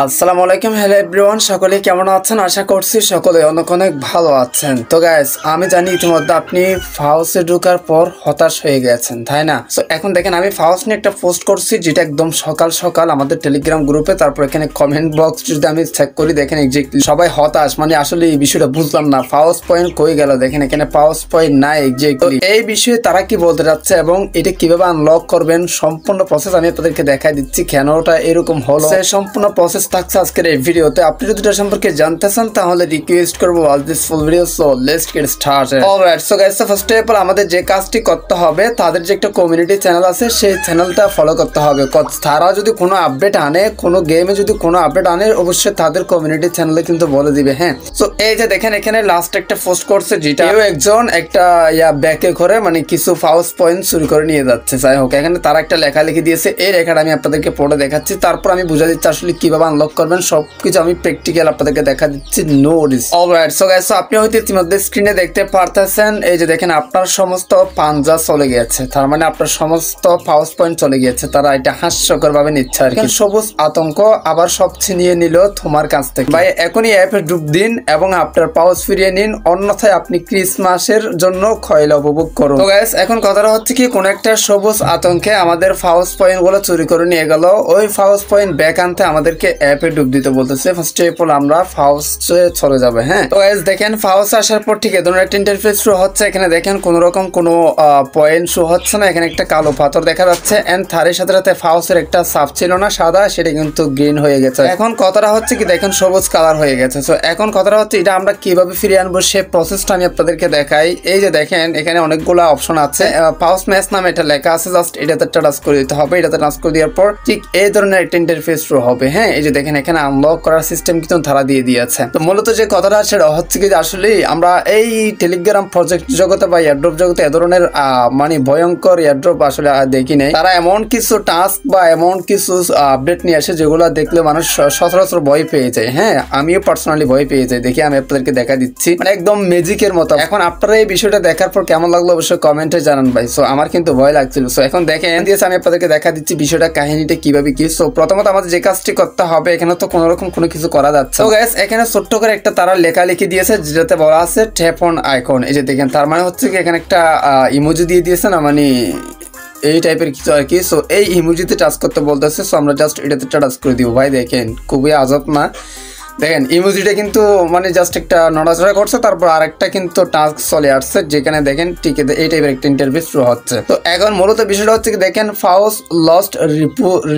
আসসালামু আলাইকুম, hello everyone, সকলে কেমন আছেন? আশা করছি সকলে অনেক অনেক ভালো আছেন। তো গাইস, আমি জানি ইতিমধ্যে আপনি ফাউসে ঢোকার পর হতাশ হয়ে গেছেন, তাই না? তো এখন দেখেন, আমি ফাউস নিয়ে একটা পোস্ট করছি যেটা একদম সকাল সকাল আমাদের টেলিগ্রাম গ্রুপে। তারপর এখানে কমেন্ট বক্স যদি আমি চেক করি, দেখেন এক্স্যাক্টলি সবাই হতাশ। মানে আসলে এই বিষয়টা বুঝলাম না, ফাউস পয়েন্ট কই গেল? দেখেন এখানে ফাউস পয়েন্ট নাই এক্স্যাক্টলি। এই বিষয়ে তারা কি বলতে যাচ্ছে এবং এটা কিভাবে আনলক করবেন, সম্পূর্ণ প্রসেস আমি আপনাদেরকে দেখাই দিচ্ছি। কেন ওটা এরকম হলো, সম্পূর্ণ প্রসেস থাকছে আজকের এই ভিডিওতে। আপনি যদি এটা সম্পর্কে জানতে চান তাহলে রিকোয়েস্ট করবো watch this full video. So let's get started. Alright, so guys, first of all আমাদের যে কাজটি করতে হবে, তাদের যে একটা কমিউনিটি চ্যানেল আছে সেই চ্যানেলটা ফলো করতে হবে। তারা যদি কোনো আপডেট আনে, কোনো গেমে যদি কোনো আপডেট আনে, অবশ্যই তাদের কমিউনিটি চ্যানেলে কিন্তু বলে দিবে। হ্যাঁ, সো এই যে দেখেন এখানে লাস্ট একটা পোস্ট করছে যেটা একজন একটা ব্যাকে করে মানে কিছু ফাউস পয়েন্ট চুরি করে নিয়ে যাচ্ছে। যাই হোক, এখানে তারা একটা লেখালেখি দিয়েছে, এই লেখাটা আমি আপনাদেরকে পড়ে দেখাচ্ছি, তারপর আমি বুঝা দিচ্ছি আসলে কিভাবে আনলক করবেন। সবকিছু আমি প্র্যাকটিক্যাল আপনাদেরকে দেখা দিচ্ছি, no risk. Alright, so guys, আপনি হয়তো ইতিমধ্যে স্ক্রিনে দেখতে পারতেছেন, এই যে দেখেন আপনার সমস্ত পাঞ্জা চলে গিয়েছে, তার মানে আপনার সমস্ত ফাউস পয়েন্ট চলে গিয়েছে। তারা এটা হাস্যকর ভাবে নিচ্ছে আর কি। সবুজ আতঙ্ক আবার সব ছিনিয়ে নিল তোমার কাছ থেকে। ভাই এখনই অ্যাপে ডুব দিন এবং আপনার পাউস ফিরিয়ে নিন, অন্যথায় আপনি ক্রিসমাসের জন্য খয়লা উপভোগ করুন। তো গাইস, এখন কথাটা হচ্ছে কি, কোন একটা সবুজ আতঙ্কে আমাদের ফাউস পয়েন্ট গুলো চুরি করে নিয়ে গেল। ওই ফাউস পয়েন্ট ব্যাক আনতে আমাদেরকে অ্যাপে ডুব দিতে বলতেছে। ফার্স্ট অফ অল আমরা ফাউসে চলে যাবে। হ্যাঁ, তো গাইস দেখেন ফাউস আসার পর ঠিক এই ধরনের একটা ইন্টারফেস শো হচ্ছে। এখানে দেখেন কোন রকম কোনো পয়েন্ট শো হচ্ছে না। এখানে একটা কালো পাথর দেখা যাচ্ছে এন্ড তারের সাথে সাথে ফাউসের একটা সাপ ছিল না সাদা, সেটা কিন্তু গ্রিন হয়ে গেছে। এখন কথাটা হচ্ছে কি, দেখেন সবুজ কালার হয়ে গেছে। সো এখন কথাটা হচ্ছে এটা আমরা কিভাবে ফিরিয়ে আনবো সেই প্রসেসটা আমি আপনাদেরকে দেখাই। এই যে দেখেন এখানে অনেকগুলো অপশন আছে, ফাউস ম্যাচ নামে এটা লেখা আছে, জাস্ট এটাতে টাচ করে দিতে হবে। এটাতে টাচ করে দেওয়ার পর ঠিক এই ধরনের একটা ইন্টারফেস শো হবে। হ্যাঁ, এই যে দেখেন এখানে আনলক করার সিস্টেম কিন্তু ধারা দিয়ে দিয়েছে। তো মূলত যে কথাটা সেটা হচ্ছে কি, আসলে আমরা এই টেলিগ্রাম প্রজেক্ট জগতে বা এয়ারড্রপ জগতে এ ধরনের মানে ভয়ঙ্কর এয়ারড্রপ আসলে দেখি নাই। তারা এমন কিছু টাস্ক বা এমন কিছু আপডেট নিয়ে আসে যেগুলো দেখলে মানুষ সচরাচর ভয় পেয়ে যায়। হ্যাঁ, আমিও পার্সোনালি ভয় পেয়ে যাই। দেখি আমি আপনাদেরকে দেখা দিচ্ছি, মানে একদম ম্যাজিকের মতো। এখন আপনারা এই বিষয়টা দেখার পর কেমন লাগলো অবশ্যই কমেন্টে জানান ভাই। সো আমার কিন্তু ভয় লাগছিল। সো এখন দেখেন দিয়েছে, আমি আপনাদেরকে দেখা দিচ্ছি বিষয়টা, কাহিনীটা কিভাবে কি। সো প্রথমত আমাদের যে কাজটি করতে হবে, এখানে তো কোনো রকম কোনো কিছু করা যাচ্ছে। তো গাইস, এখানে ছোট্ট করে একটা তারা লেখালেখি দিয়েছে যেটাতে বলা আছে ট্যাপ অন আইকন। এই যে দেখেন, তার মানে হচ্ছে কি এখানে একটা ইমোজি দিয়ে দিয়েছে না, মানে এই টাইপের কিছু আর কি। সো এই ইমোজিতে টাচ করতে বলতেছে। সো আমরা জাস্ট এটাতে টাচ করে দিব। ভাই দেখেন খুবই আজব না? দেখেন ইমোজিটা কিন্তু মানে জাস্ট একটা নড়াচড়া করছে, তারপর আরেকটা কিন্তু টাস্ক চলে আসছে যেখানে দেখেন ঠিক এই টাইপের একটা ইন্টারফেস শুরু হচ্ছে। তো এখন মূলত বিষয়টা হচ্ছে কি, দেখেন ফাউস লস্ট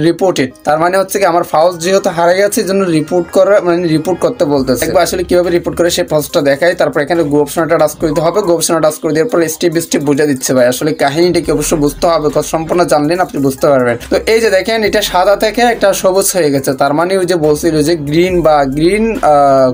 রিপোর্টেড, তার মানে হচ্ছে কি আমার ফাউস যেহেতু হারা গেছে জন্য রিপোর্ট করে, মানে রিপোর্ট করতে বলতেছে। একবার আসলে কিভাবে রিপোর্ট করে সেই প্রসেসটা দেখাই। তারপর এখানে গো অপশনটা টাচ করে দিতে হবে। গো অপশনটা টাচ করে দেওয়ার পর স্টেপ বাই স্টেপ বুঝে দিচ্ছে। ভাই আসলে কাহিনীটা কি অবশ্যই বুঝতে হবে, সম্পূর্ণ জানলেন আপনি বুঝতে পারবেন। তো এই যে দেখেন এটা সাদা থেকে একটা সবুজ হয়ে গেছে, তার মানে ওই যে বলছিল যে গ্রিন বা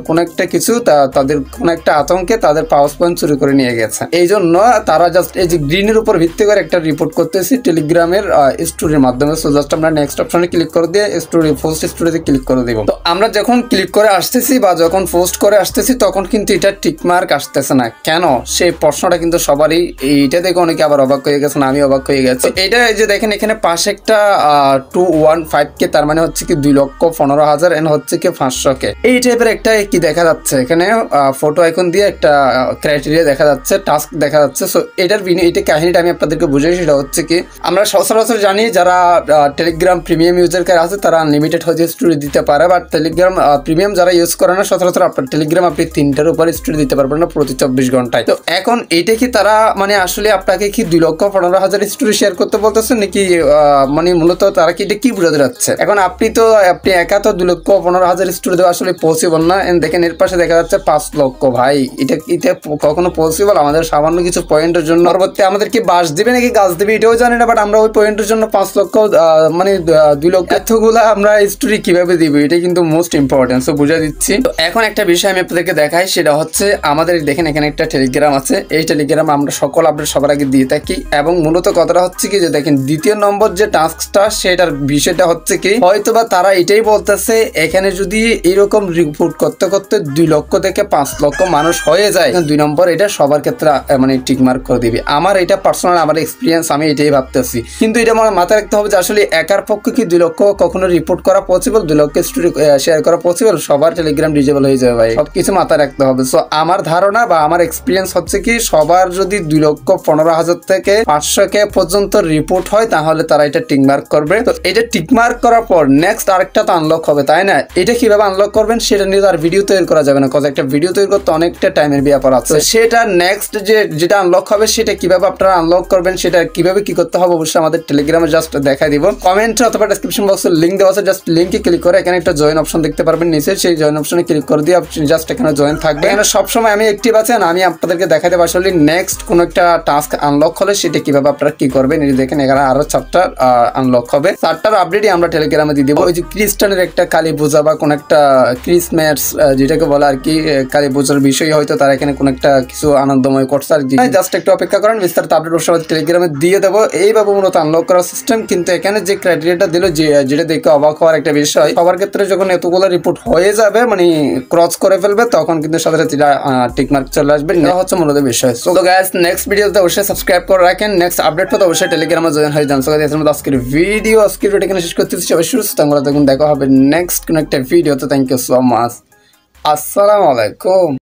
কোন একটা কিছু তাদের কোন একটা আতঙ্কে তাদের পাওয়ার পয়েন্ট চুরি করে নিয়ে গেছে। এই জন্য তারা জাস্ট এই যে গ্রিনের উপর ভিত্তি করে একটা রিপোর্ট করতেছি টেলিগ্রামের স্টোরির মাধ্যমে। সো জাস্ট আমরা নেক্সট অপশনে ক্লিক করে দিয়ে স্টোরি পোস্ট স্টোরিতে ক্লিক করে দিব। তো আমরা যখন ক্লিক করে আসতেছি বা যখন পোস্ট করে আসতেছি তখন কিন্তু এটা টিক মার্ক আসতেছে না কেন, সেই প্রশ্নটা কিন্তু সবারই। এইটা দেখে অনেকে আবার অবাক হয়ে গেছেন, আমি অবাক হয়ে গেছি। এটা এই যে দেখেন এখানে পাশে একটা 215K, তার মানে হচ্ছে কি 2,15,000 এন্ড হচ্ছে কি 500K। এই টাইপের একটা কি দেখা যাচ্ছে এখানে ফটো আইকন দিয়ে একটা ক্রাইটেরিয়া দেখা যাচ্ছে, টাস্ক দেখা যাচ্ছে। সো এটার এটা কাহিনীটা আমি আপনাদেরকে বুঝাই। সেটা হচ্ছে কি, আমরা সচরাচর জানি যারা টেলিগ্রাম প্রিমিয়াম ইউজার আছে তারা আনলিমিটেড হয়তো স্টোরি দিতে পারে, বাট টেলিগ্রাম প্রিমিয়াম যারা ইউজ করে না সচরাচর আপনার টেলিগ্রাম আপনি 3টার উপরে স্টোরি দিতে পারবেন না প্রতি 24 ঘন্টায়। তো এখন এটা কি তারা মানে আসলে আপনাকে কি 2,15,000 স্টোরি শেয়ার করতে বলতেছে নাকি, মানে মূলত তারা কি এটা কি বোঝাতে যাচ্ছে? এখন আপনি একা তো 2,15,000 স্টোরি দেওয়া আসলে পসিবল না। দেখেন এর পাশে দেখা যাচ্ছে 5 লক্ষ। ভাই এটা কখনো পসিবল? আমাদের সামান্য কিছু পয়েন্টের জন্য পরবর্তী আমাদের কি বাস দিবে নাকি গাছ দিবে এটাও জানি না, বাট আমরা ওই পয়েন্টের জন্য 5 লক্ষ মানে 2 লক্ষ এতগুলা আমরা স্টোরি কিভাবে দিব, এটা কিন্তু মোস্ট ইম্পর্টেন্ট। সো বুঝা দিচ্ছি। তো এখন একটা বিষয় আমি আপনাদেরকে দেখাই, সেটা হচ্ছে আমাদের দেখেন এখানে একটা টেলিগ্রাম আছে। এই টেলিগ্রাম আমরা সকল আপডেট সবার আগে দিয়ে থাকি এবং মূলত কথাটা হচ্ছে কি যে দেখেন দ্বিতীয় নম্বর যে টাস্কটা সেটার বিষয়টা হচ্ছে কি, হয়তোবা তারা এটাই বলতেছে এখানে যদি এরকম এরকম রিপোর্ট করতে করতে 2 লক্ষ থেকে 5 লক্ষ মানুষ হয়ে যায়, 2 নম্বর এটা সবার ক্ষেত্রে মানে টিক মার্ক করে দিবি। আমার এটা পার্সোনাল আমার এক্সপিরিয়েন্স, আমি এটাই ভাবতেছি। কিন্তু এটা আমার মাথায় রাখতে হবে যে আসলে একার পক্ষে কি 2 লক্ষ কখনো রিপোর্ট করা পসিবল, 2 লক্ষ স্টোরি শেয়ার করা পসিবল? সবার টেলিগ্রাম ডিজেবল হয়ে যাবে ভাই, সবকিছু মাথায় রাখতে হবে। সো আমার ধারণা বা আমার এক্সপিরিয়েন্স হচ্ছে কি, সবার যদি 2,15,000 থেকে 500K পর্যন্ত রিপোর্ট হয় তাহলে তারা এটা টিক মার্ক করবে। তো এটা টিক মার্ক করার পর নেক্সট আরেকটা তো আনলক হবে, তাই না? এটা কিভাবে আনলক করবেন সেটা নিয়ে আর ভিডিও তৈরি করা যাবে না, কারণ একটা ভিডিও তৈরি করতে অনেকটা টাইমের ব্যাপার আছে। সেটা নেক্সট যেটা আনলক হবে সেটা কিভাবে আপনারা আনলক করবেন, সেটা কিভাবে কি করতে হবে অবশ্যই আমাদের টেলিগ্রামে জাস্ট দেখাই দিব। কমেন্টে অথবা ডেসক্রিপশন বক্সে লিংক দেওয়া আছে, জাস্ট লিংকে ক্লিক করে এখানে একটা জয়েন অপশন দেখতে পারবেন নিচে, সেই জয়েন অপশনে ক্লিক করে দিয়ে আপনি জাস্ট এখানে জয়েন থাকবে। এখানে সবসময় আমি অ্যাক্টিভ আছি, আমি আপনাদেরকে দেখাই দেবো আসলে নেক্সট কোন একটা টাস্ক আনলক হলে সেটা কিভাবে আপনারা কি করবেন। এই দেখেন এখানে আরো 4টা আনলক হবে, 4টার আপডেটই আমরা টেলিগ্রামে দিয়ে দেবো। ওই যে খ্রিস্টানের একটা কালী পূজা বা কোন একটা ক্রিসমাস যেটাকে বলে আর কি, কালী পূজার বিষয় হয়তো তারা এখানে কোন একটা কিছু আনন্দময় করছে আর কি। জাস্ট একটু অপেক্ষা করেন, বিস্তারিত আপডেট অবশ্যই টেলিগ্রামে দিয়ে দেবো। এইভাবে মূলত আনলক করার সিস্টেম। কিন্তু এখানে যে ক্রাইটেরিয়াটা দিল, যেটা দেখে অবাক হওয়ার একটা বিষয়, সবার ক্ষেত্রে যখন এতগুলো রিপোর্ট হয়ে যাবে মানে ক্রস করে ফেলবে তখন কিন্তু সাথে সাথে টিক মার্ক চলে আসবে। এটা হচ্ছে মূলত বিষয়। সো গাইস নেক্সট ভিডিওতে অবশ্যই সাবস্ক্রাইব করে রাখেন, নেক্সট আপডেট পেতে অবশ্যই টেলিগ্রামে জয়েন হয়ে যান। সো গাইস আজকের ভিডিও এখানে শেষ করতেছি। সবাই সুস্থ থাকুন, দেখা হবে নেক্সট কোন একটা ভিডিওতে। Thank you so much. আসসালামু আলাইকুম।